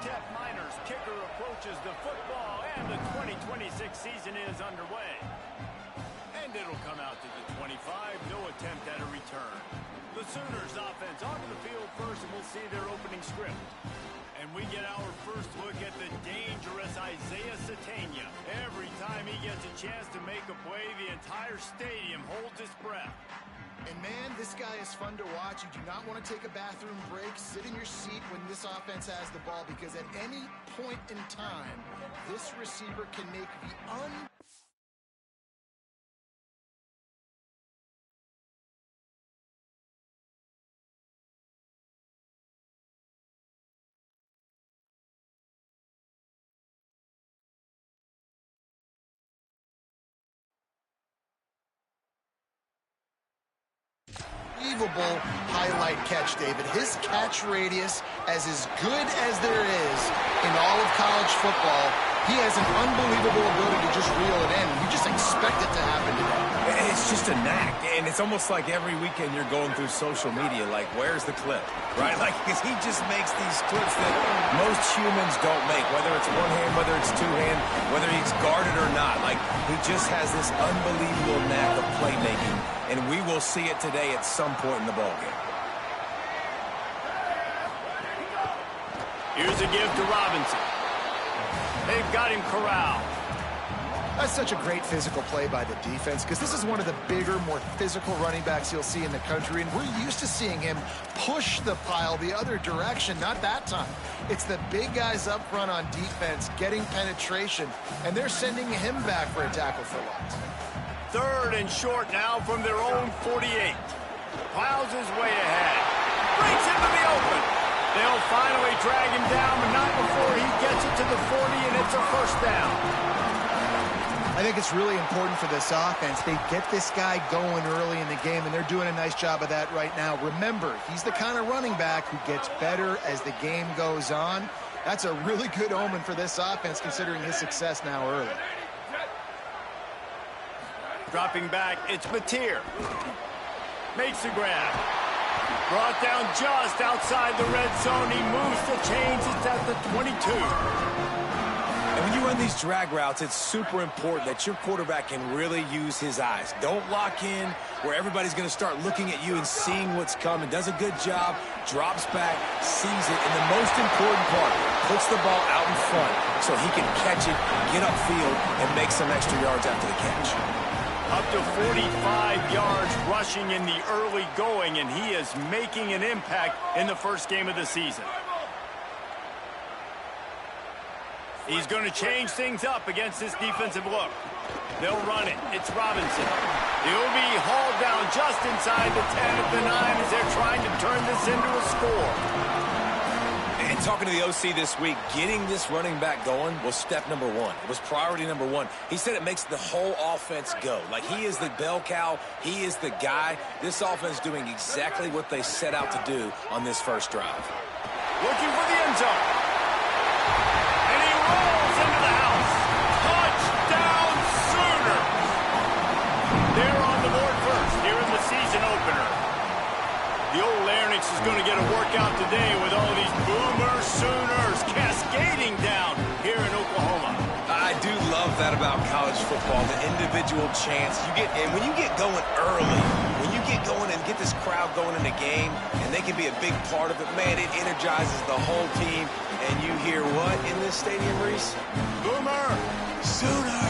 UTEP Miners kicker approaches the football, and the 2026 season is underway. And it'll come out to the 25, no attempt at a return. The Sooners offense onto the field first, and we'll see their opening script. And we get our first look at the dangerous Isaiah Satania. Every time he gets a chance to make a play, the entire stadium holds its breath. And man, this guy is fun to watch. You do not want to take a bathroom break. Sit in your seat when this offense has the ball, because at any point in time, this receiver can make the unbelievable highlight catch, David. His catch radius as good as there is in all of college football. He has an unbelievable ability to just reel it in. You just expect it to happen today. It's just a knack, and it's almost like every weekend you're going through social media, like, where's the clip, right? Like, because he just makes these clips that most humans don't make, whether it's one hand, whether it's two hand, whether he's guarded or not. Like, he just has this unbelievable knack of playmaking, and we will see it today at some point in the ballgame. Here's a give to Robinson. They've got him corralled. That's such a great physical play by the defense, because this is one of the bigger, more physical running backs you'll see in the country, and we're used to seeing him push the pile the other direction. Not that time. It's the big guys up front on defense getting penetration, and they're sending him back for a tackle for loss. 3rd and short now from their own 48. Plows his way ahead. Breaks into the open. They'll finally drag him down, but not before he gets it to the 40, and it's a first down. I think it's really important for this offense. They get this guy going early in the game, and they're doing a nice job of that right now. Remember, he's the kind of running back who gets better as the game goes on. That's a really good omen for this offense, considering his success now early. Dropping back, it's Mateer. Makes the grab. Brought down just outside the red zone. He moves the chains. It's at the 22. And when you run these drag routes, it's super important that your quarterback can really use his eyes. Don't lock in where everybody's going to start looking at you and seeing what's coming. Does a good job, drops back, sees it, and the most important part, puts the ball out in front so he can catch it, get upfield, and make some extra yards after the catch. Up to 45 yards rushing in the early going, and he is making an impact in the first game of the season. He's going to change things up against this defensive look. They'll run it. It's Robinson. He'll be hauled down just inside the 10 at the 9 as they're trying to turn this into a score. And talking to the OC this week, getting this running back going was step number one. It was priority number one. He said it makes the whole offense go. Like, he is the bell cow. He is the guy. This offense doing exactly what they set out to do on this first drive. Looking for the end zone. And he rolls into the house. Touchdown Sooners. They're on the board first here in the season opener. The old Larynx is going to get a workout today with all these Boomer Sooners cascading down here in Oklahoma. I do love that about college football, the individual chance. And when you get going early, when you get going and get this crowd going in the game, and they can be a big part of it, man, it energizes the whole team. And you hear what in this stadium, Reese? Boomer Sooner.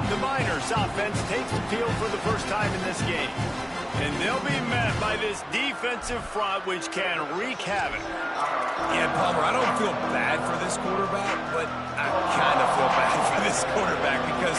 The Miners offense takes the field for the first time in this game. And they'll be met by this defensive front, which can wreak havoc. Yeah, Palmer, I don't feel bad for this quarterback, but I kind of feel bad for this quarterback because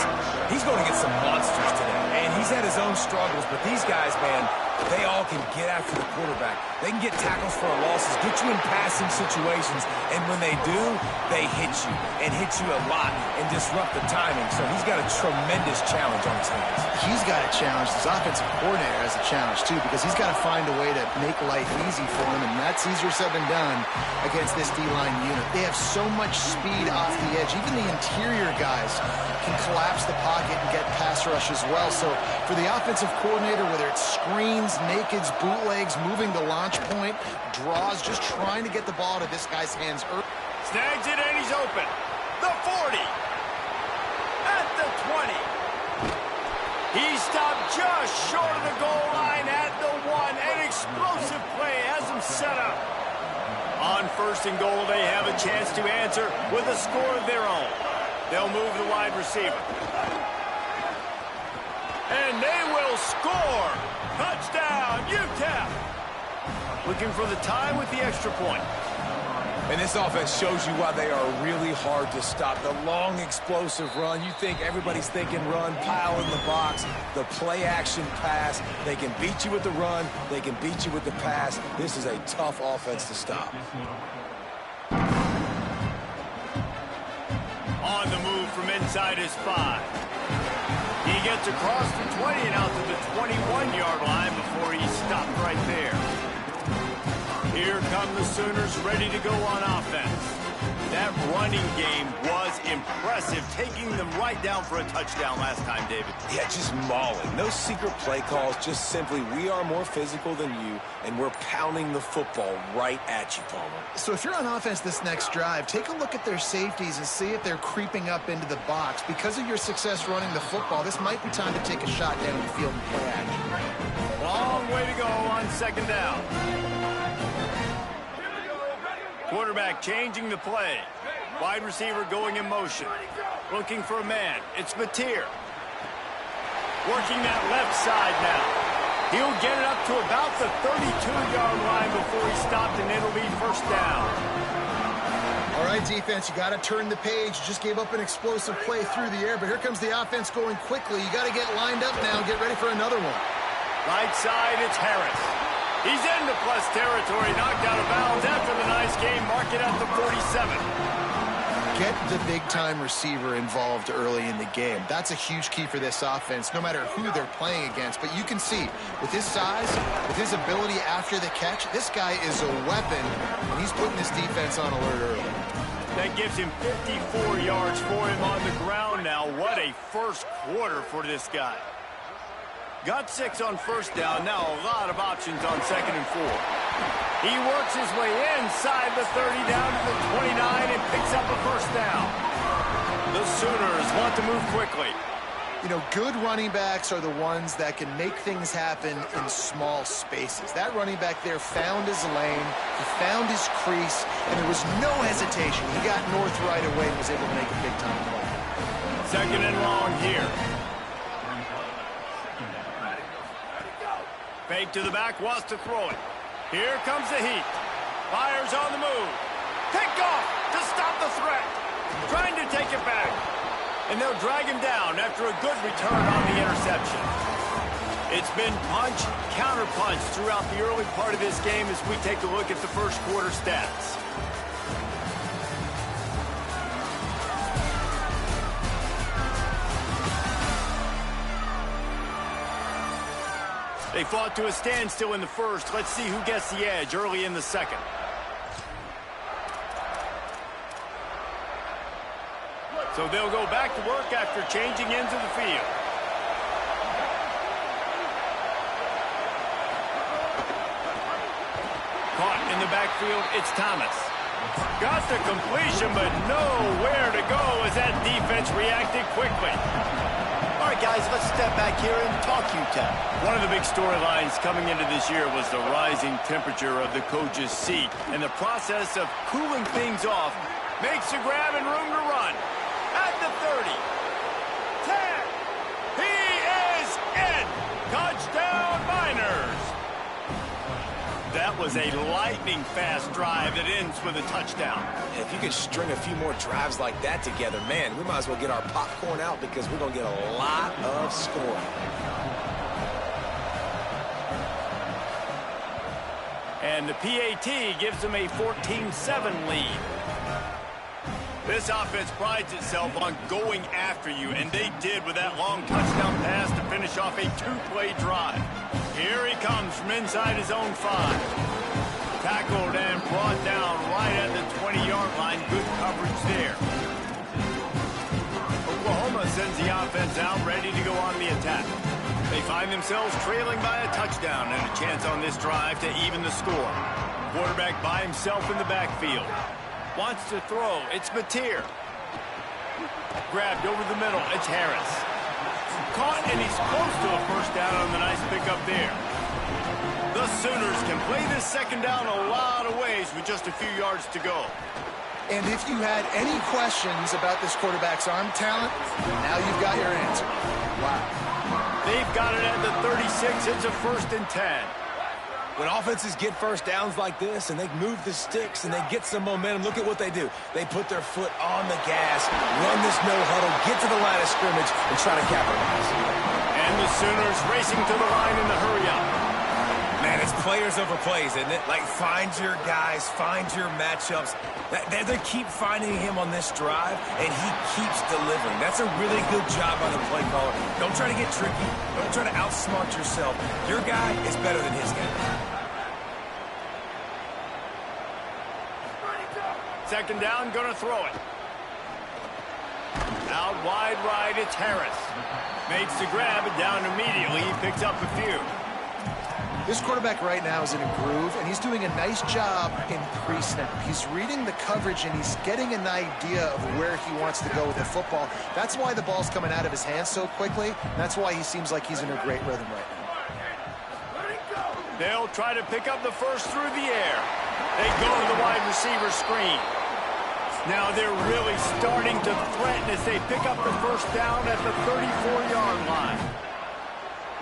he's going to get some monsters today. And he's had his own struggles, but these guys, man, they all can get after the quarterback. They can get tackles for losses, get you in passing situations, and when they do, they hit you, and hit you a lot, and disrupt the timing. So he's got a tremendous challenge on his hands. He's got a challenge. His offensive coordinator has a challenge, too, because he's got to find a way to make life easy for him, and that's easier said than done against this D-line unit. They have so much speed off the edge. Even the interior guys can collapse the pocket and get pass rush as well. So for the offensive coordinator, whether it's screens, nakeds, bootlegs, moving the launch point, draws, just trying to get the ball to this guy's hands early. snags it, and he's open. The 40. At the 20. He stopped just short of the goal line at the 1. An explosive play has him set up. On first and goal, they have a chance to answer with a score of their own. They'll move the wide receiver. And they will score. Touchdown, UTEP. Looking for the tie with the extra point. And this offense shows you why they are really hard to stop. The long, explosive run. You think everybody's thinking run, pile in the box. The play-action pass. They can beat you with the run. They can beat you with the pass. This is a tough offense to stop. On the move from inside his 5. He gets across the 20 and out to the 21-yard line before he's stopped right there. Here come the Sooners ready to go on offense. That running game was impressive, taking them right down for a touchdown last time, David. Yeah, just mauling. No secret play calls, just simply we are more physical than you, and we're pounding the football right at you, Palmer. So if you're on offense this next drive, take a look at their safeties and see if they're creeping up into the box. Because of your success running the football, this might be time to take a shot down the field and play action. Long way to go on second down. Quarterback changing the play. Wide receiver going in motion. Looking for a man. It's Mateer. Working that left side now. He'll get it up to about the 32-yard line before he stopped, and it'll be first down. All right, defense, you got to turn the page. You just gave up an explosive play through the air, but here comes the offense going quickly. You got to get lined up now and get ready for another one. Right side, it's Harris. He's into plus territory, knocked out of bounds after the nice game. Mark it at the 47. Get the big-time receiver involved early in the game. That's a huge key for this offense, no matter who they're playing against. But you can see, with his size, with his ability after the catch, this guy is a weapon, and he's putting this defense on alert early. That gives him 54 yards for him on the ground now. What a first quarter for this guy. Got 6 on first down. Now a lot of options on second and 4. He works his way inside the 30 down to the 29 and picks up a first down. The Sooners want to move quickly. You know, good running backs are the ones that can make things happen in small spaces. That running back there found his lane, he found his crease, and there was no hesitation. He got north right away and was able to make a big-time play. Second and long here. Fake to the back, wants to throw it. Here comes the heat. Fires on the move. Pick off to stop the threat. Trying to take it back. And they'll drag him down after a good return on the interception. It's been punch, counter punch throughout the early part of this game as we take a look at the first quarter stats. They fought to a standstill in the first. Let's see who gets the edge early in the second. So they'll go back to work after changing into the field. Caught in the backfield, it's Thomas. Got the completion, but nowhere to go as that defense reacted quickly. All right, guys, let's step back here and talk UTEP. One of the big storylines coming into this year was the rising temperature of the coach's seat, and the process of cooling things off makes the grab and room to run. At the 30, 10, he is in! Touchdown, Miners! That was a lightning-fast drive that ends with a touchdown. If you could string a few more drives like that together, man, we might as well get our popcorn out because we're going to get a lot of scoring. And the PAT gives them a 14-7 lead. This offense prides itself on going after you, and they did with that long touchdown pass to finish off a 2-play drive. Here he comes from inside his own 5. Tackled and brought down right at the 20-yard line. Good coverage there. Oklahoma sends the offense out, ready to go on the attack. They find themselves trailing by a touchdown and a chance on this drive to even the score. Quarterback by himself in the backfield. Wants to throw. It's Mateer. Grabbed over the middle. It's Harris. Caught, and he's close to a first down on the nice pickup there. The Sooners can play this second down a lot of ways with just a few yards to go. And if you had any questions about this quarterback's arm talent, now you've got your answer. Wow. They've got it at the 36. It's a 1st and 10. When offenses get first downs like this and they move the sticks and they get some momentum, look at what they do. They put their foot on the gas, run this no huddle, get to the line of scrimmage, and try to capitalize. And the Sooners racing to the line in the hurry-up. Man, it's players over plays, isn't it? Like, find your guys, find your matchups. They keep finding him on this drive, and he keeps delivering. That's a really good job by the play caller. Don't try to get tricky. Don't try to outsmart yourself. Your guy is better than his guy. Second down, gonna throw it. Out wide right, it's Harris. Makes the grab, and down immediately. He picks up a few. This quarterback right now is in a groove, and he's doing a nice job in pre-snap. He's reading the coverage, and he's getting an idea of where he wants to go with the football. That's why the ball's coming out of his hands so quickly. That's why he seems like he's in a great rhythm right now. They'll try to pick up the first through the air. They go to the wide receiver screen. Now they're really starting to threaten as they pick up the first down at the 34-yard line.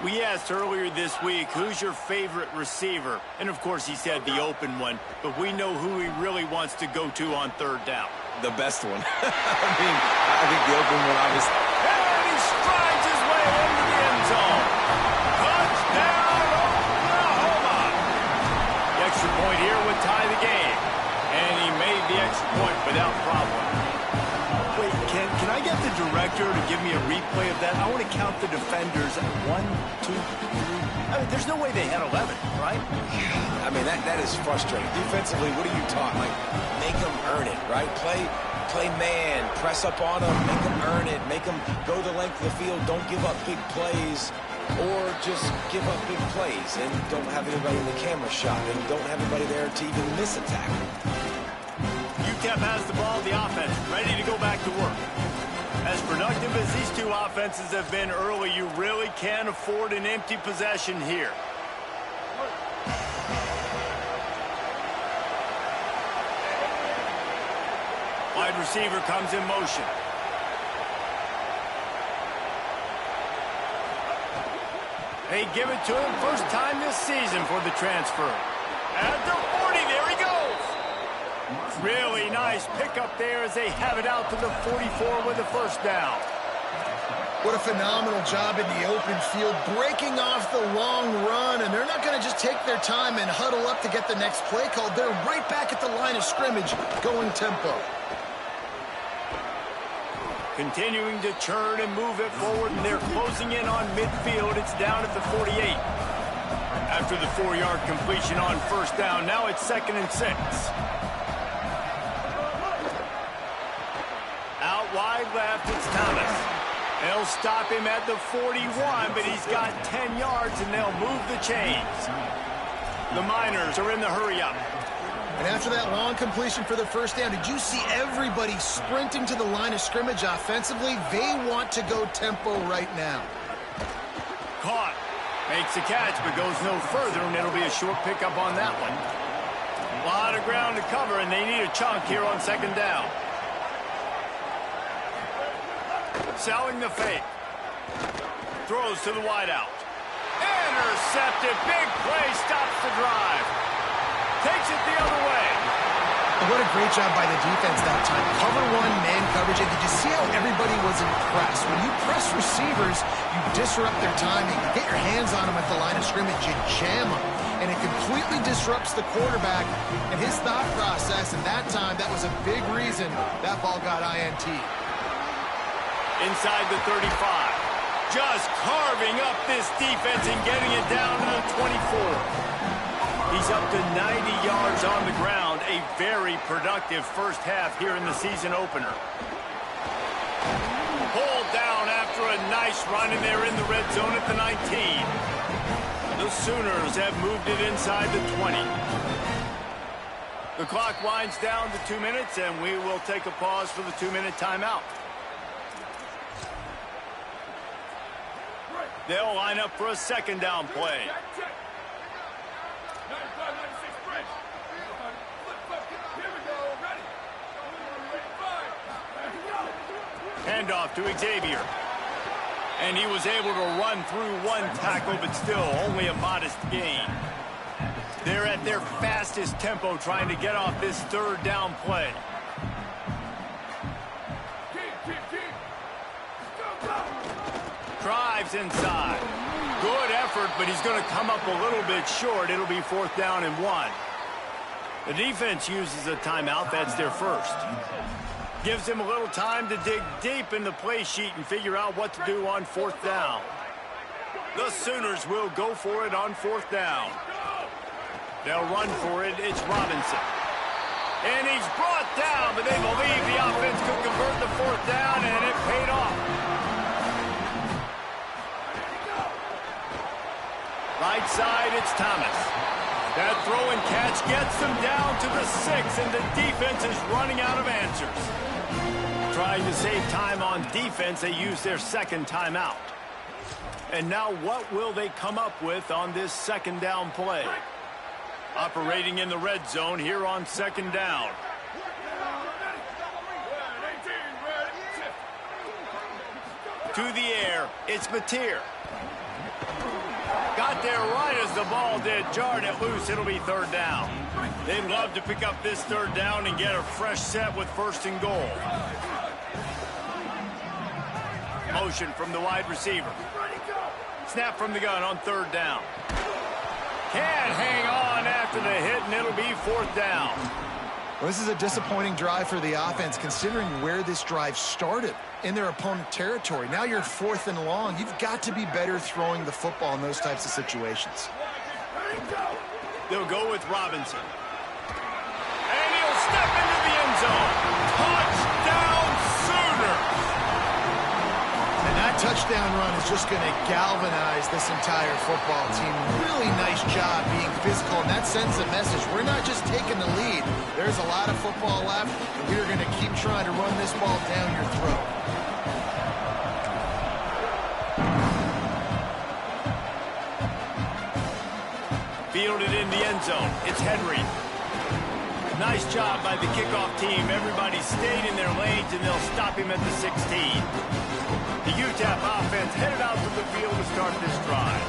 We asked earlier this week, who's your favorite receiver? And, of course, he said the open one. But we know who he really wants to go to on third down. The best one. I think the open one, obviously. And he strides his way into the end zone. Touchdown, Oklahoma! The extra point here would tie the game. And he made the extra point without problem. Wait, can I get the director to give me a replay of that? I want to count the defenders at 1, 2, 3. I mean, there's no way they had 11, right? I mean, that is frustrating. Defensively, what are you taught? Like, make them earn it, right? Play man, press up on them, make them earn it, make them go the length of the field, don't give up big plays, or just give up big plays and don't have anybody in the camera shot and don't have anybody there to even miss a tackle. UTEP has the ball, the offense, ready to go back to work. As productive as these two offenses have been early, you really can't afford an empty possession here. Wide receiver comes in motion. They give it to him first time this season for the transfer. At the 40, there he goes. Really nice pickup there as they have it out to the 44 with a first down. What a phenomenal job in the open field, breaking off the long run, and they're not going to just take their time and huddle up to get the next play called. They're right back at the line of scrimmage, going tempo. Continuing to churn and move it forward, and they're closing in on midfield. It's down at the 48. After the 4-yard completion on first down, now it's 2nd and 6. Out wide left, it's Thomas. They'll stop him at the 41, but he's got 10 yards, and they'll move the chains. The Miners are in the hurry-up. And after that long completion for the first down, did you see everybody sprinting to the line of scrimmage offensively? They want to go tempo right now. Caught. Makes the catch, but goes no further, and it'll be a short pickup on that one. A lot of ground to cover, and they need a chunk here on second down. Selling the fake. Throws to the wideout. Intercepted. Big play. Stops the drive. Takes it the other way. What a great job by the defense that time. Cover one, man coverage. And did you see how everybody was impressed? When you press receivers, you disrupt their timing. You get your hands on them at the line of scrimmage. You jam them. And it completely disrupts the quarterback and his thought process. And that time, that was a big reason that ball got INT. Inside the 35. Just carving up this defense and getting it down to the 24. He's up to 90 yards on the ground. A very productive first half here in the season opener. Pulled down after a nice run, and they're in the red zone at the 19. The Sooners have moved it inside the 20. The clock winds down to 2 minutes, and we will take a pause for the 2-minute timeout. They'll line up for a second down play. Handoff to Xavier. And he was able to run through one tackle, but still only a modest gain. They're at their fastest tempo trying to get off this third down play. Drives inside. Good effort, but he's going to come up a little bit short. It'll be 4th down and 1. The defense uses a timeout. That's their first. Gives him a little time to dig deep in the play sheet and figure out what to do on 4th down. The Sooners will go for it on 4th down. They'll run for it. It's Robinson. And he's brought down, but they believe the offense could convert the 4th down, and it paid off. Right side, it's Thomas. That throw and catch gets them down to the 6, and the defense is running out of answers. Trying to save time on defense, they use their second timeout. And now what will they come up with on this second down play? Operating in the red zone here on second down. To the air, it's Mateer. Got there right as the ball did. Jarred it loose. It'll be 3rd down. They'd love to pick up this 3rd down and get a fresh set with 1st and goal. Motion from the wide receiver. Snap from the gun on 3rd down. Can't hang on after the hit, and it'll be 4th down. Well, this is a disappointing drive for the offense, considering where this drive started, in their opponent territory. Now you're 4th and long. You've got to be better throwing the football in those types of situations. They'll go with Robinson. And he'll step into the end zone. Touchdown, Sooners! And that touchdown run is just going to galvanize this entire football team. Really nice job being physical, and that sends a message. We're not just taking the lead. There's a lot of football left, and we're going to keep trying to run this ball down your throat. Fielded in the end zone. It's Henry. Nice job by the kickoff team. Everybody stayed in their lanes, and they'll stop him at the 16. The UTEP offense headed out to the field to start this drive.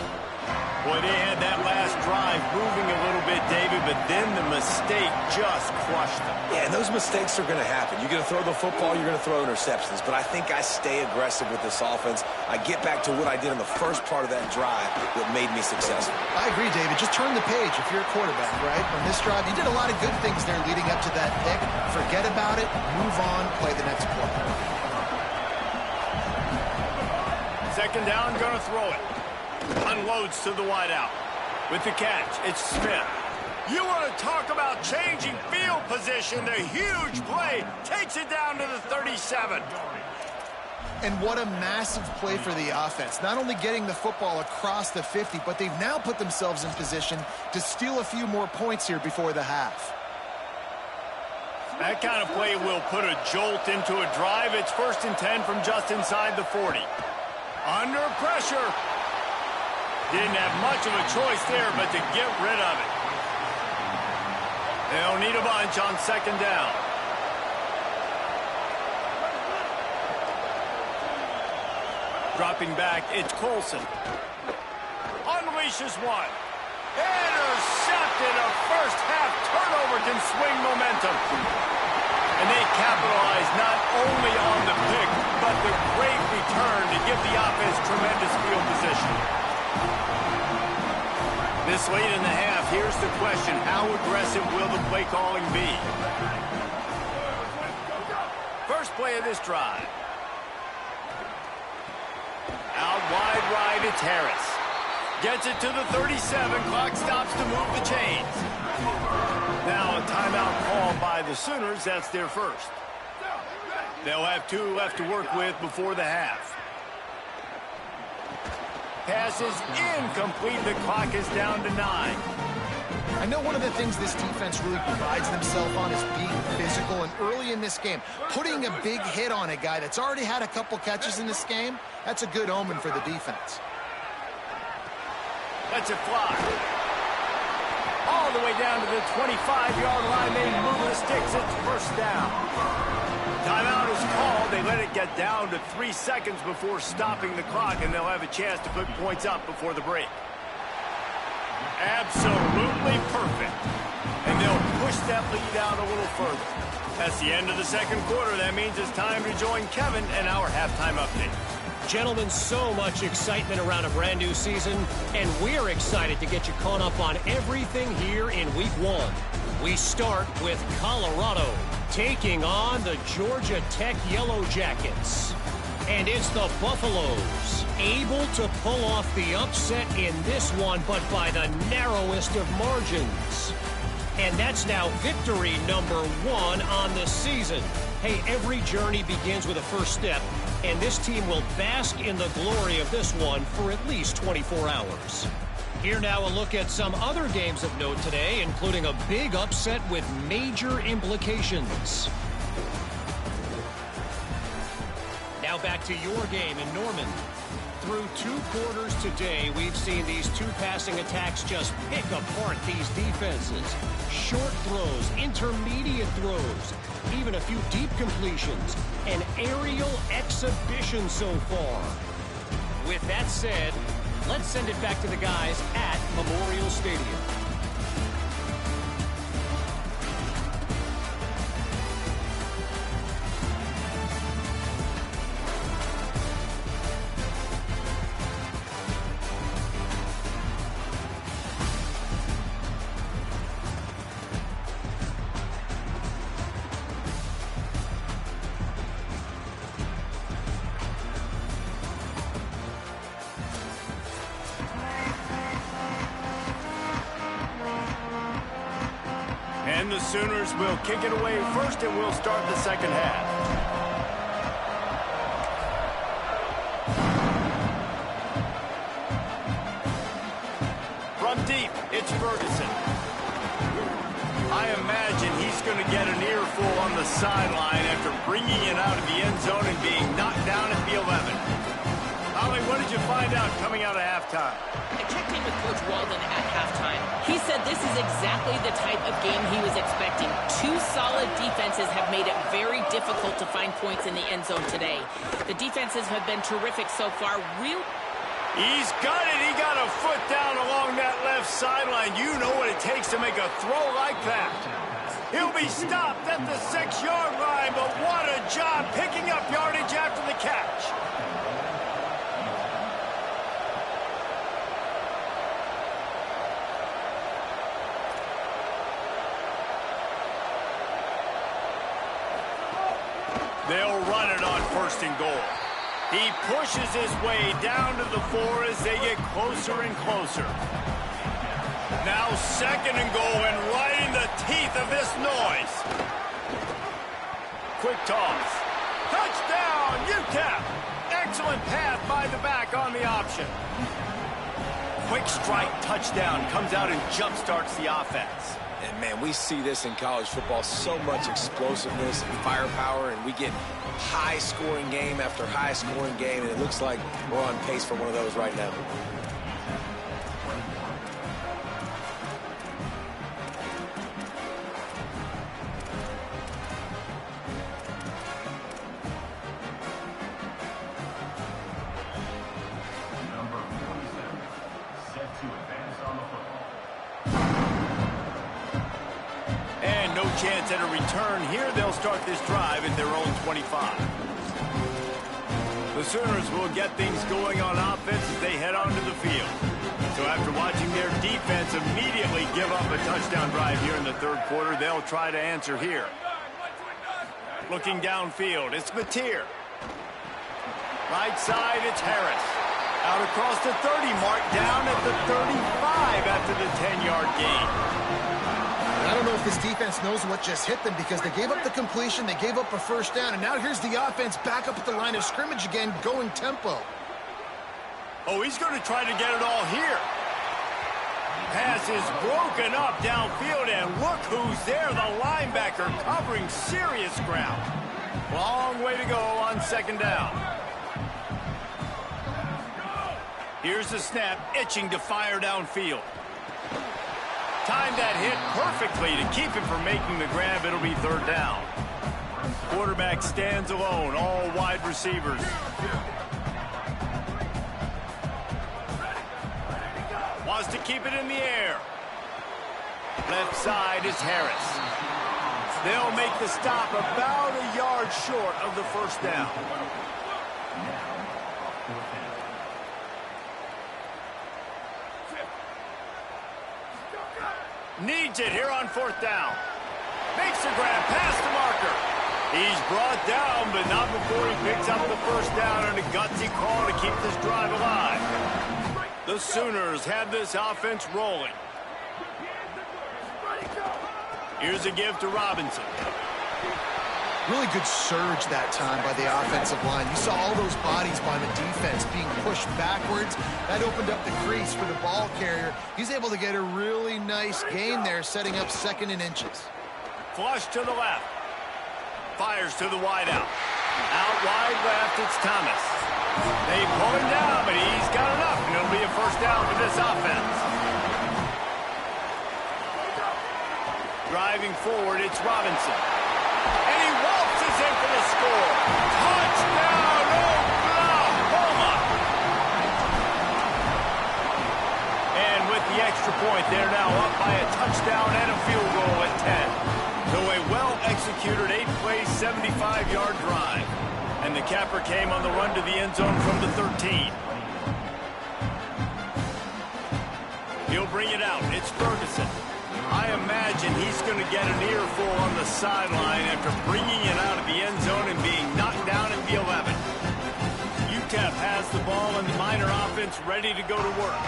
Boy, they had that last drive moving a little bit, David, but then the mistake just crushed them. Yeah, and those mistakes are going to happen. You're going to throw the football, you're going to throw interceptions. But I think I stay aggressive with this offense. I get back to what I did in the first part of that drive that made me successful. I agree, David. Just turn the page if you're a quarterback, right? On this drive, you did a lot of good things there leading up to that pick. Forget about it, move on, play the next play. Second down, going to throw it. Unloads to the wideout. With the catch, it's Smith. You want to talk about changing field position. The huge play takes it down to the 37. And what a massive play for the offense. Not only getting the football across the 50, but they've now put themselves in position to steal a few more points here before the half. That kind of play will put a jolt into a drive. It's 1st and 10 from just inside the 40. Under pressure. Didn't have much of a choice there, but to get rid of it. They'll need a bunch on second down. Dropping back, it's Colson. Unleashes one. Intercepted. A first-half turnover can swing momentum. And they capitalize not only on the pick, but the great return to give the offense tremendous field position. This late in the half, here's the question. How aggressive will the play calling be? First play of this drive. Out wide right, it's Harris. Gets it to the 37. Clock stops to move the chains. Now a timeout call by the Sooners. That's their first. They'll have 2 left to work with before the half. Pass is incomplete. The clock is down to 9. I know one of the things this defense really prides themselves on is being physical, and early in this game, putting a big hit on a guy that's already had a couple catches in this game, that's a good omen for the defense. Lets it fly. All the way down to the 25-yard line. They move the sticks. It's first down. Timeout is called. They let it get down to 3 seconds before stopping the clock, and they'll have a chance to put points up before the break. Absolutely perfect. And they'll push that lead out a little further. That's the end of the second quarter. That means it's time to join Kevin and our halftime update. Gentlemen, so much excitement around a brand new season, and we're excited to get you caught up on everything here in Week 1. We start with Colorado taking on the Georgia Tech Yellow Jackets. And it's the Buffaloes able to pull off the upset in this one, but by the narrowest of margins. And that's now victory number 1 on the season. Hey, every journey begins with a first step, and this team will bask in the glory of this one for at least 24 hours. Here now a look at some other games of note today, including a big upset with major implications. Now back to your game in Norman. Through 2 quarters today, we've seen these 2 passing attacks just pick apart these defenses. Short throws, intermediate throws, even a few deep completions. An aerial exhibition so far. With that said, let's send it back to the guys at Memorial Stadium. And the Sooners will kick it away first, and we'll start the second half. From deep, it's Ferguson. I imagine he's going to get an earful on the sideline after bringing it out of the end zone and being knocked down at the 11. Holly, what did you find out coming out of halftime? I checked in with Coach Walden at halftime. He said this is exactly the type of game he was expecting. 2 solid defenses have made it very difficult to find points in the end zone today. The defenses have been terrific so far. He's got it. He got a foot down along that left sideline. You know what it takes to make a throw like that. He'll be stopped at the 6-yard line, but what a job picking up yardage after the catch. They'll run it on 1st and goal. He pushes his way down to the 4 as they get closer and closer. Now 2nd and goal, and right in the teeth of this noise. Quick toss. Touchdown, UTEP. Excellent pass by the back on the option. Quick strike touchdown comes out and jump-starts the offense. And, man, we see this in college football, so much explosiveness and firepower, and we get high-scoring game after high-scoring game, and it looks like we're on pace for one of those right now. Chance at a return here. They'll start this drive at their own 25. The Sooners will get things going on offense as they head onto the field. So after watching their defense immediately give up a touchdown drive here in the 3rd quarter, they'll try to answer here. Looking downfield, it's Mateer. Right side, it's Harris. Out across the 30 mark, down at the 35 after the 10-yard gain. I don't know if this defense knows what just hit them, because they gave up the completion, they gave up a 1st down, and now here's the offense back up at the line of scrimmage again, going tempo. Oh, he's going to try to get it all here. pass is broken up downfield, and look who's there. The linebacker covering serious ground. Long way to go on second down. Here's the snap, itching to fire downfield. Timed that hit perfectly to keep him from making the grab. It'll be third down. Quarterback stands alone, all wide receivers. Wants to keep it in the air. Left side is Harris. They'll make the stop about a yard short of the first down. Needs it here on fourth down. Makes the grab past the marker. He's brought down, but not before he picks up the first down and a gutsy call to keep this drive alive. The Sooners have this offense rolling. Here's a give to Robinson. Really good surge that time by the offensive line. You saw all those bodies by the defense being pushed backwards. That opened up the crease for the ball carrier. He's able to get a really nice gain there, setting up 2nd and inches. Flush to the left. Fires to the wide out. Out wide left, it's Thomas. They pull him down, but he's got enough, and it'll be a first down for this offense. Driving forward, it's Robinson. And he waltzes in for the score. Touchdown, Oklahoma! And with the extra point, they're now up by a touchdown and a field goal at 10. So a well-executed 8-play, 75-yard drive. And the capper came on the run to the end zone from the 13. He'll bring it out. It's Ferguson. I imagine he's going to get an earful on the sideline after bringing it out of the end zone and being knocked down at the 11. UTEP has the ball and the Miner offense ready to go to work.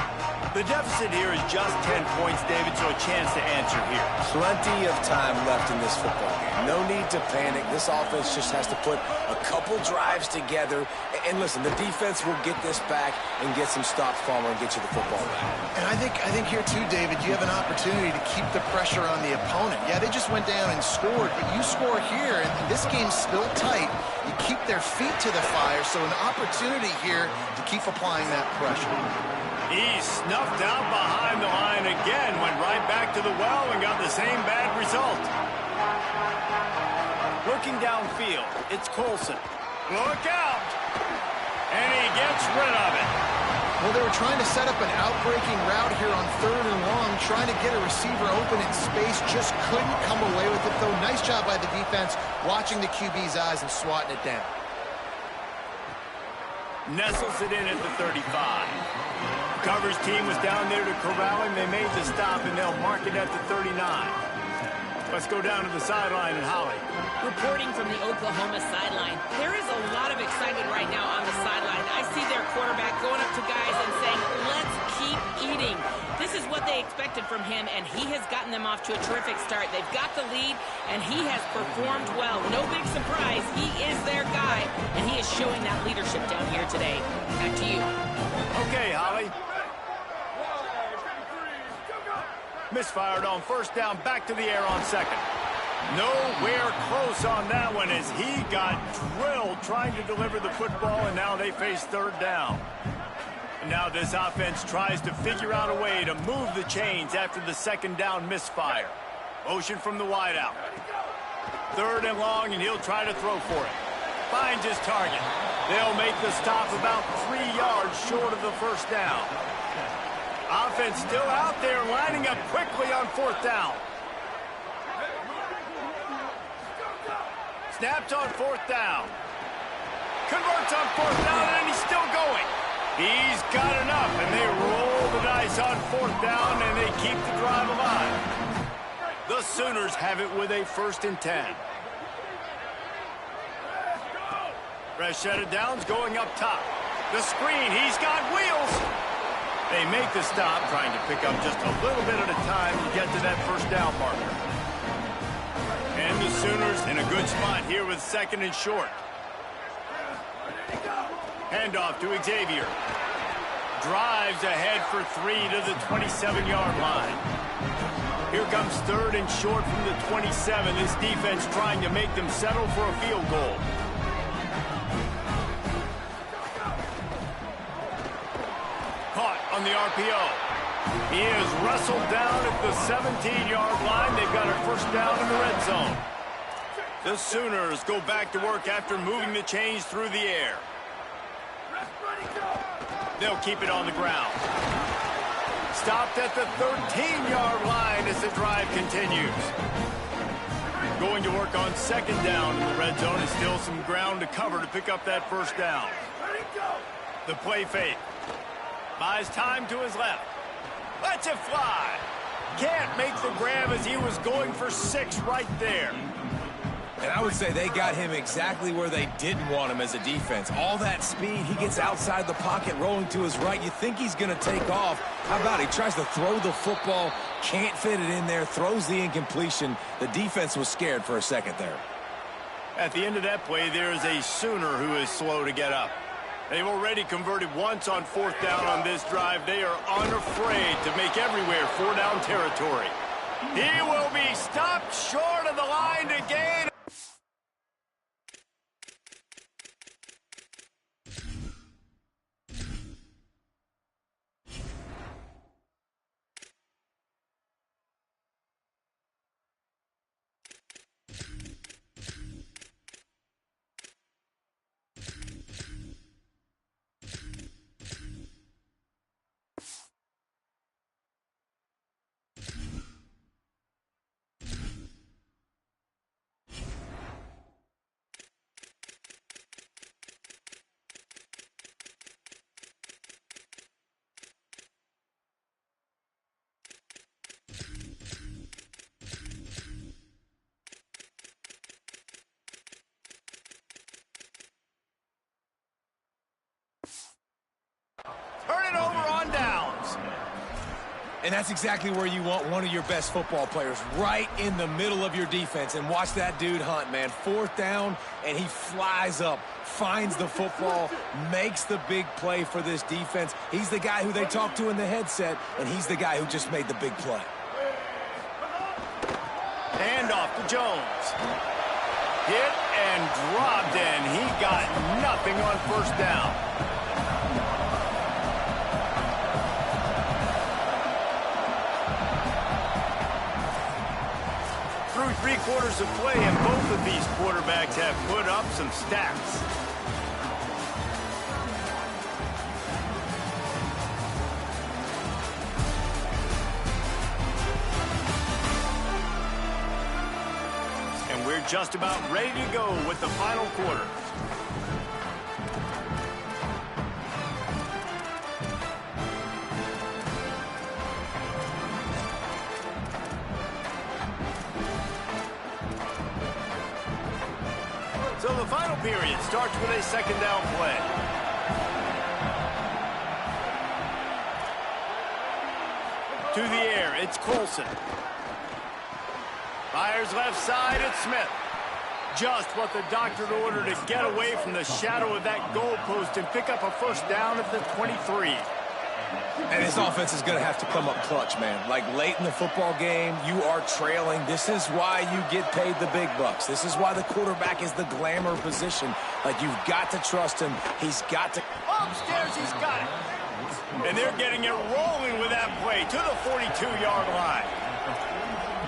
The deficit here is just 10 points, David, so a chance to answer here. Plenty of time left in this football game. No need to panic. This offense just has to put a couple drives together. And listen, the defense will get this back and get some stops, Palmer, and get you the football back. And I think here too, David, you have an opportunity to keep the pressure on the opponent. Yeah, they just went down and scored, but you score here, and this game's still tight. You keep their feet to the fire, so an opportunity here to keep applying that pressure. He snuffed out behind the line again, went right back to the well and got the same bad result. Looking downfield, it's Colson. Look out! And he gets rid of it. Well, they were trying to set up an outbreaking route here on 3rd and long, trying to get a receiver open in space, just couldn't come away with it, though. Nice job by the defense, watching the QB's eyes and swatting it down. Nestles it in at the 35. Coverage team was down there to corral him. They made the stop, and they'll mark it at the 39. Let's go down to the sideline and Holly. Reporting from the Oklahoma sideline, there is a lot of excitement right now on the sideline. I see their quarterback going up to guys and saying, let's keep eating. This is what they expected from him, and he has gotten them off to a terrific start. They've got the lead, and he has performed well. No big surprise. He is their guy, and he is showing that leadership down here today. Back to you. Okay, Holly. Misfired on first down, back to the air on second. Nowhere close on that one as he got drilled trying to deliver the football, and now they face third down. And now this offense tries to figure out a way to move the chains after the second down misfire. Motion from the wideout. 3rd and long, and he'll try to throw for it. Finds his target. They'll make the stop about 3 yards short of the first down. Offense still out there, lining up quickly on 4th down. Snaps on 4th down. Converts on 4th down, and he's still going. He's got enough, and they roll the dice on 4th down, and they keep the drive alive. The Sooners have it with a 1st and 10. Fresh set of downs going up top. The screen, he's got wheels. They make the stop, trying to pick up just a little bit at a time to get to that first down marker. And the Sooners in a good spot here with 2nd and short. Handoff to Xavier. Drives ahead for 3 to the 27-yard line. Here comes 3rd and short from the 27. This defense trying to make them settle for a field goal. Caught on the RPO. He is wrestled down at the 17-yard line. They've got a first down in the red zone. The Sooners go back to work after moving the chains through the air. They'll keep it on the ground. Stopped at the 13-yard line as the drive continues. Going to work on 2nd down in the red zone, and still some ground to cover to pick up that first down. The play fake. Buys time to his left. Lets it fly. Can't make the grab as he was going for 6 right there. And I would say they got him exactly where they didn't want him as a defense. All that speed, he gets outside the pocket, rolling to his right. You think he's going to take off. How about he tries to throw the football, can't fit it in there, throws the incompletion. The defense was scared for a second there. At the end of that play, there is a Sooner who is slow to get up. They've already converted once on 4th down on this drive. They are unafraid to make everywhere 4-down territory. He will be stopped short of the line to gain. Turn it over on downs. And that's exactly where you want one of your best football players, right in the middle of your defense. And watch that dude hunt, man. 4th down, and he flies up, finds the football, makes the big play for this defense. He's the guy who they talk to in the headset, and he's the guy who just made the big play. Handoff to Jones. Hit and dropped, and he got nothing on 1st down. Through 3 quarters of play, and both of these quarterbacks have put up some stats. And we're just about ready to go with the final quarter. So the final period starts with a 2nd down play. To the air, it's Colson. Fires left side, it's Smith. Just what the doctor ordered to get away from the shadow of that goalpost and pick up a first down at the 23. And this offense is going to have to come up clutch, man. Like late in the football game, you are trailing. This is why you get paid the big bucks. This is why the quarterback is the glamour position. Like, you've got to trust him. He's got to... Upstairs, he's got it. And they're getting it rolling with that play to the 42-yard line.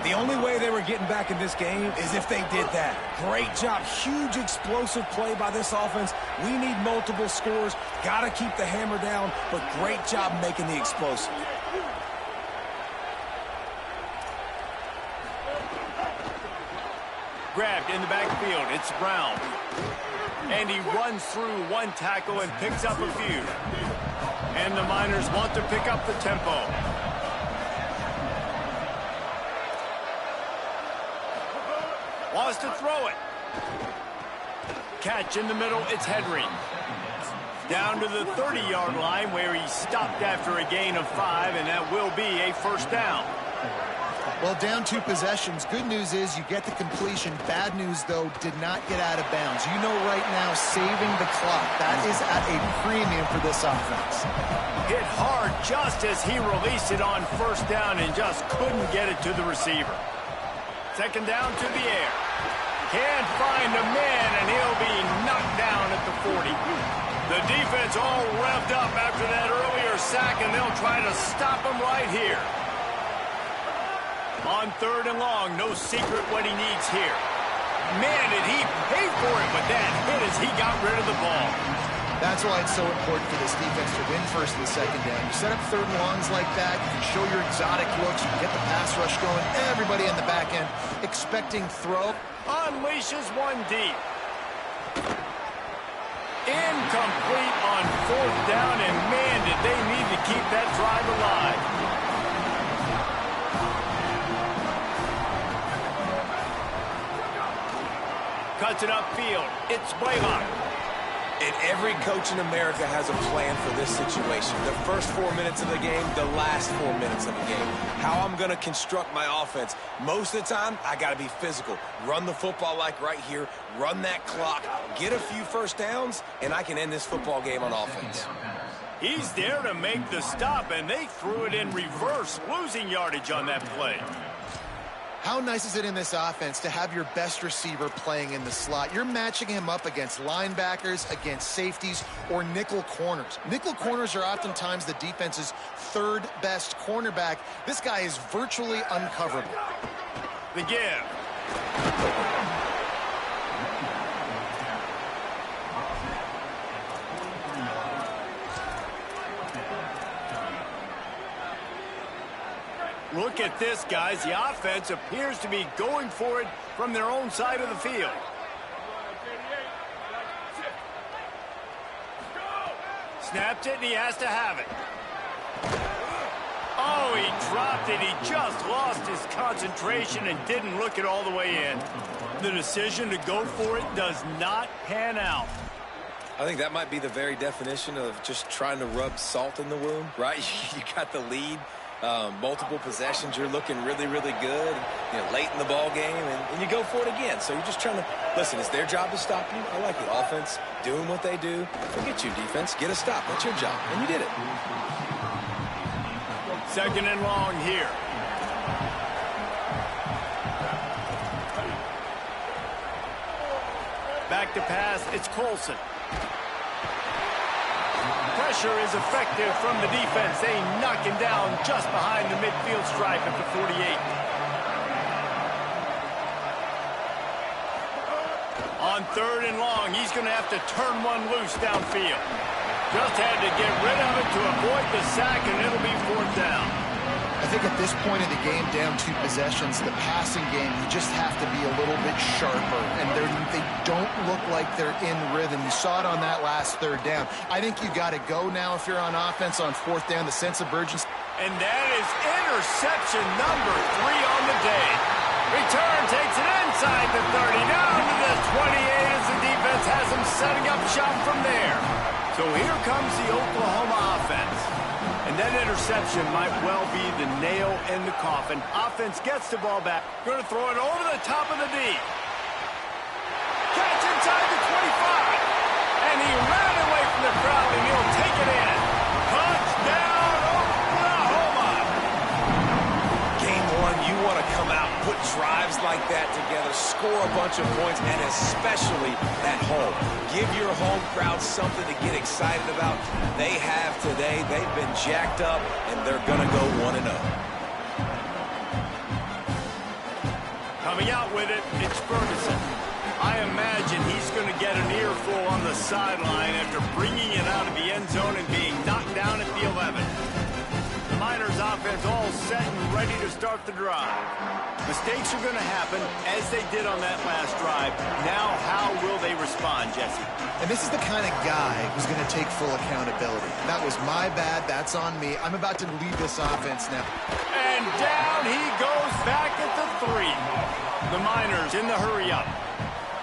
The only way they were getting back in this game is if they did that. Great job. Huge explosive play by this offense. We need multiple scores. Got to keep the hammer down, but great job making the explosive. Grabbed in the backfield. It's Brown. And he runs through one tackle and picks up a few. And the Miners want to pick up the tempo. Wants to throw it. Catch in the middle, it's Henry. Down to the 30-yard line where he stopped after a gain of 5, and that will be a first down. Well, down 2 possessions. Good news is you get the completion. Bad news, though, did not get out of bounds. You know right now, saving the clock. That is at a premium for this offense. Hit hard just as he released it on first down and just couldn't get it to the receiver. Second down to the air. Can't find a man, and he'll be knocked down at the 40. The defense all revved up after that earlier sack, and they'll try to stop him right here. On 3rd and long, no secret what he needs here. Man, did he pay for it with that hit as he got rid of the ball. That's why it's so important for this defense to win first and second down. You set up 3rd and longs like that, you can show your exotic looks, you can get the pass rush going, everybody on the back end expecting throw. Unleashes one deep. Incomplete on 4th down, and man, did they need to keep that drive alive. Cuts it upfield. It's Blaylock. And every coach in America has a plan for this situation. The first 4 minutes of the game, the last 4 minutes of the game. How I'm going to construct my offense. Most of the time, I got to be physical. Run the football like right here. Run that clock. Get a few first downs, and I can end this football game on offense. He's there to make the stop, and they threw it in reverse, losing yardage on that play. How nice is it in this offense to have your best receiver playing in the slot? You're matching him up against linebackers, against safeties, or nickel corners. Nickel corners are oftentimes the defense's 3rd best cornerback. This guy is virtually uncoverable. The give. Look at this, guys. The offense appears to be going for it from their own side of the field. Snapped it, and he has to have it. Oh, he dropped it. He just lost his concentration and didn't look it all the way in. The decision to go for it does not pan out. I think that might be the very definition of just trying to rub salt in the wound, right? You got the lead. Multiple possessions, you're looking really, really good, late in the ball game, and you go for it again. So you're just trying to, listen, it's their job to stop you. I like it. Offense, doing what they do. Forget you, defense. Get a stop. That's your job, and you did it. 2nd and long here. Back to pass, it's Colson. Pressure is effective from the defense. They knock him down just behind the midfield stripe at the 48. On 3rd and long, he's going to have to turn one loose downfield. Just had to get rid of it to avoid the sack, and it'll be 4th down. I think at this point in the game, down 2 possessions, the passing game, you just have to be a little bit sharper. And they don't look like they're in rhythm. You saw it on that last 3rd down. I think you got to go now if you're on offense on 4th down, the sense of urgency. And that is interception number 3 on the day. Return takes it inside the 30, down to the 28 as the defense has him setting up shop from there. So here comes the Oklahoma offense. And that interception might well be the nail in the coffin. Offense gets the ball back. Going to throw it over the top of the D. Catch inside the 25. And he ran away from the crowd, and he'll take it in. Touchdown, Oklahoma. Game 1, you want to come out, put drives like that together, score a bunch of points, and especially at home. Give your home crowd something to get excited about. They have today. They've been jacked up, and they're going to go 1-0. Coming out with it, it's Ferguson. I imagine he's going to get an earful on the sideline after bringing it out of the end zone and being knocked down at the 11. The Miners offense all set and ready to start the drive. Mistakes are going to happen, as they did on that last drive. Now, how will they respond, Jesse? And this is the kind of guy who's going to take full accountability. That was my bad. That's on me. I'm about to lead this offense now. And down he goes back at the 3. The Miners in the hurry up.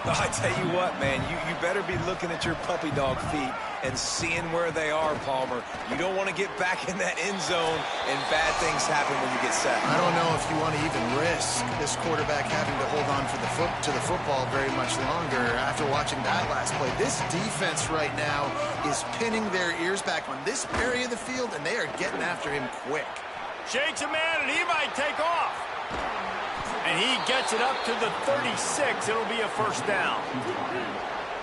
I tell you what, man, you better be looking at your puppy dog feet and seeing where they are, Palmer. You don't want to get back in that end zone and bad things happen when you get sacked. I don't know if you want to even risk this quarterback having to hold on to the football very much longer after watching that last play. This defense right now is pinning their ears back on this area of the field, and they are getting after him quick. Shakes a man, and he might take off. And he gets it up to the 36. It'll be a first down.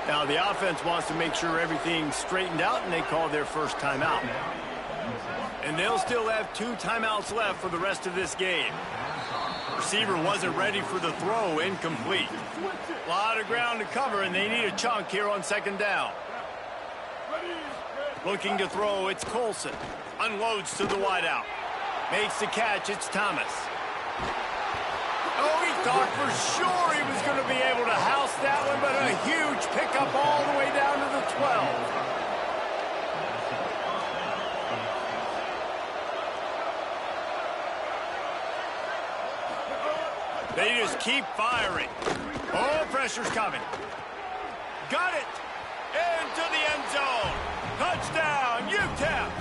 Now, the offense wants to make sure everything's straightened out, and they call their first timeout. And they'll still have 2 timeouts left for the rest of this game. Receiver wasn't ready for the throw, incomplete. A lot of ground to cover, and they need a chunk here on second down. Looking to throw, it's Colson. Unloads to the wideout. Makes the catch, it's Thomas. Oh, he thought for sure he was going to be able to house that one, but a huge pickup all the way down to the 12. They just keep firing. Oh, pressure's coming. Got it. Into the end zone. Touchdown, UTEP.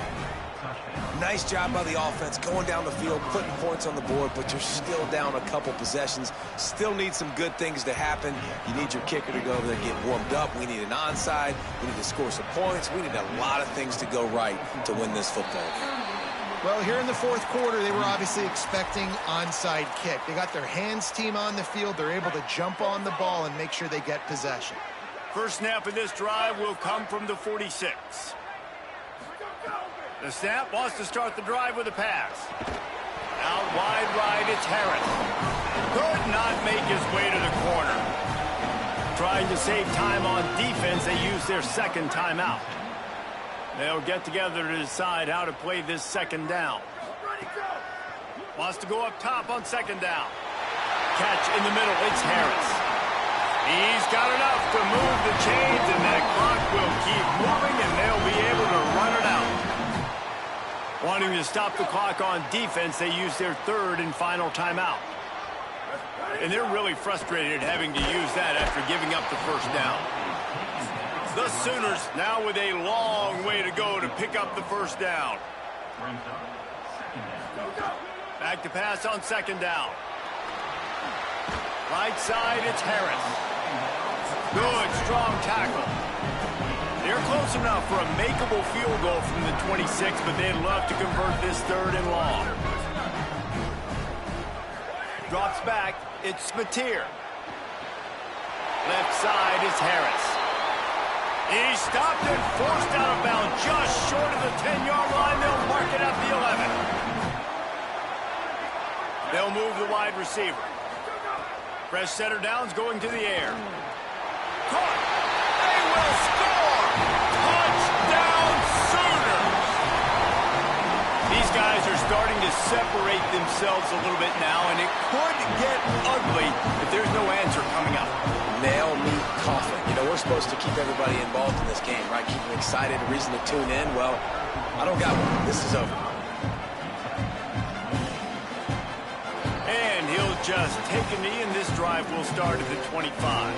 Nice job by the offense going down the field, putting points on the board, but you're still down a couple possessions. Still need some good things to happen. You need your kicker to go over there and get warmed up. We need an onside. We need to score some points. We need a lot of things to go right to win this football game. Well, here in the fourth quarter, they were obviously expecting onside kick. They got their hands team on the field. They're able to jump on the ball and make sure they get possession. First snap of this drive will come from the 46. The snap wants to start the drive with a pass. Out wide right, it's Harris. Could not make his way to the corner. Trying to save time on defense, they use their second timeout. They'll get together to decide how to play this second down. Wants to go up top on second down. Catch in the middle, it's Harris. He's got enough to move the chains, and that clock will keep moving, and they'll be able to run it out. Wanting to stop the clock on defense, they use their third and final timeout. And they're really frustrated having to use that after giving up the first down. The Sooners now with a long way to go to pick up the first down. Back to pass on second down. Right side, it's Harris. Good, strong tackle. They're close enough for a makeable field goal from the 26, but they'd love to convert this third and long. Drops back, it's Mateer. Left side is Harris. He's stopped and forced out of bounds just short of the 10-yard line. They'll mark it at the 11. They'll move the wide receiver. Fresh setter downs going to the air. Caught. They will score. Touchdown Sooners. These guys are starting to separate themselves a little bit now, and it could get ugly if there's no answer coming up. Nail, meat, coffin. You know, we're supposed to keep everybody involved in this game, right? Keep them excited, a reason to tune in. Well, I don't got one. This is over. And he'll just take a knee, and this drive will start at the 25.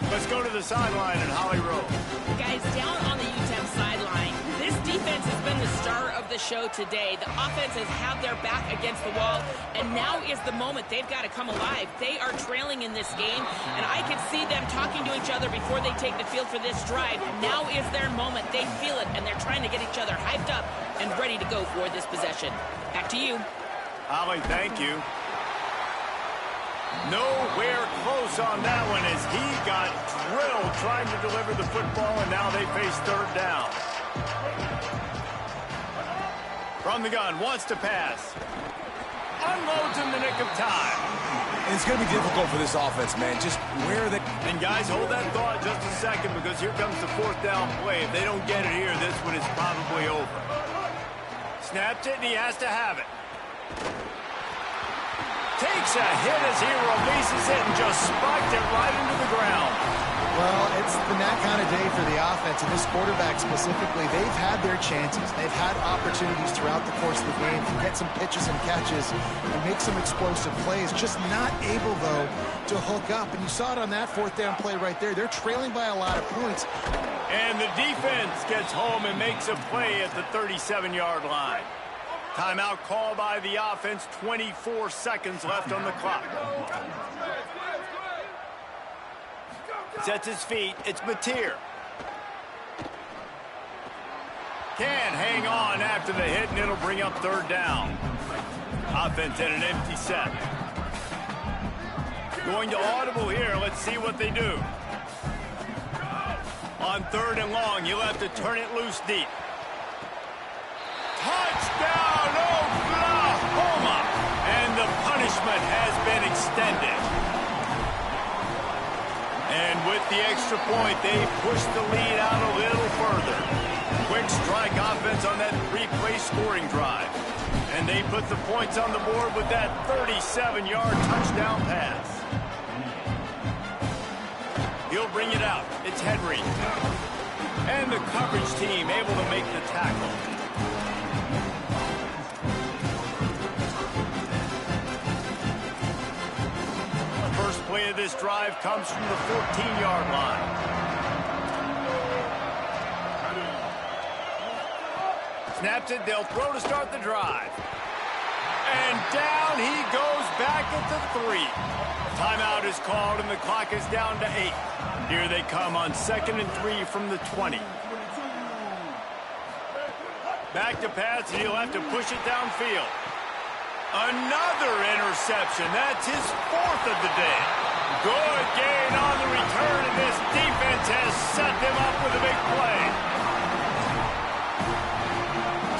Let's go to the sideline at Holly Rowe. Guys, down on the UTEP sideline, this defense has been the star of the show today. The offense has had their back against the wall, and now is the moment they've got to come alive. They are trailing in this game, and I can see them talking to each other before they take the field for this drive. Now is their moment. They feel it, and they're trying to get each other hyped up and ready to go for this possession. Back to you. Holly, thank you. Nowhere close on that one as he got drilled trying to deliver the football, and now they face third down. From the gun, wants to pass. Unloads in the nick of time. And it's going to be difficult for this offense, man. Just where they... And guys, hold that thought just a second, because here comes the fourth down play. If they don't get it here, this one is probably over. Snaps it, and he has to have it. Takes a hit as he releases it and just spiked it right into the ground. Well, it's been that kind of day for the offense, and this quarterback specifically. They've had their chances. They've had opportunities throughout the course of the game to get some pitches and catches and make some explosive plays. Just not able, though, to hook up. And you saw it on that fourth down play right there. They're trailing by a lot of points. And the defense gets home and makes a play at the 37-yard line. Timeout call by the offense. 24 seconds left on the clock. Sets his feet. It's Mateer. Can hang on after the hit, and it'll bring up third down. Offense at an empty set. Going to audible here. Let's see what they do. On third and long, you'll have to turn it loose deep. Touchdown, Oklahoma! And the punishment has been extended. And with the extra point, they push the lead out a little further. Quick strike offense on that three-play scoring drive. And they put the points on the board with that 37-yard touchdown pass. He'll bring it out. It's Henry. And the coverage team able to make the tackle. First play of this drive comes from the 14-yard line. Snaps it, they'll throw to start the drive. And down he goes back at the 3. Timeout is called and the clock is down to 8. Here they come on 2nd and 3 from the 20. Back to pass, and he'll have to push it downfield. Another interception. That's his 4th of the day. Good gain on the return, and this defense has set them up with a big play.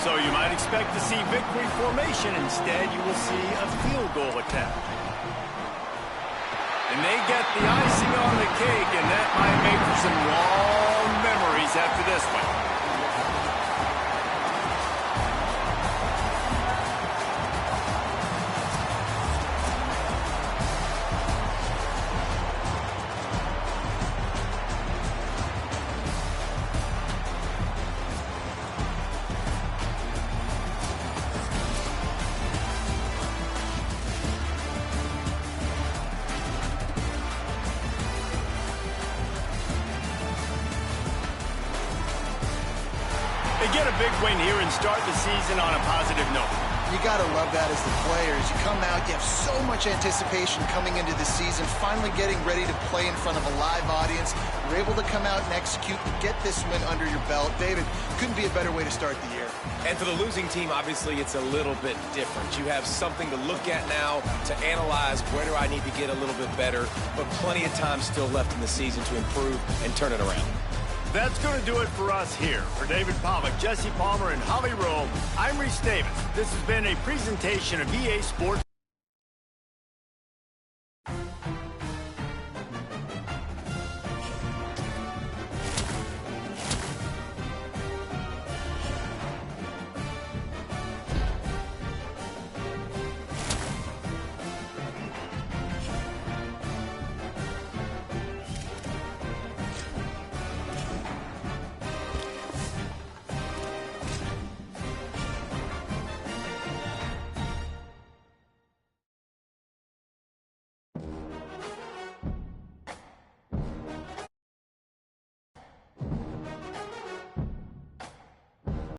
So you might expect to see victory formation. Instead, you will see a field goal attempt. And they get the icing on the cake, and that might make for some long memories after this one. They get a big win here and start the season on a positive note. You got to love that as the players. You come out, you have so much anticipation coming into the season, finally getting ready to play in front of a live audience. You're able to come out and execute and get this win under your belt. David, couldn't be a better way to start the year. And for the losing team, obviously, it's a little bit different. You have something to look at now, to analyze where do I need to get a little bit better, but plenty of time still left in the season to improve and turn it around. That's going to do it for us here. For David Pollack, Jesse Palmer, and Holly Rowe, I'm Reese Davis. This has been a presentation of EA Sports.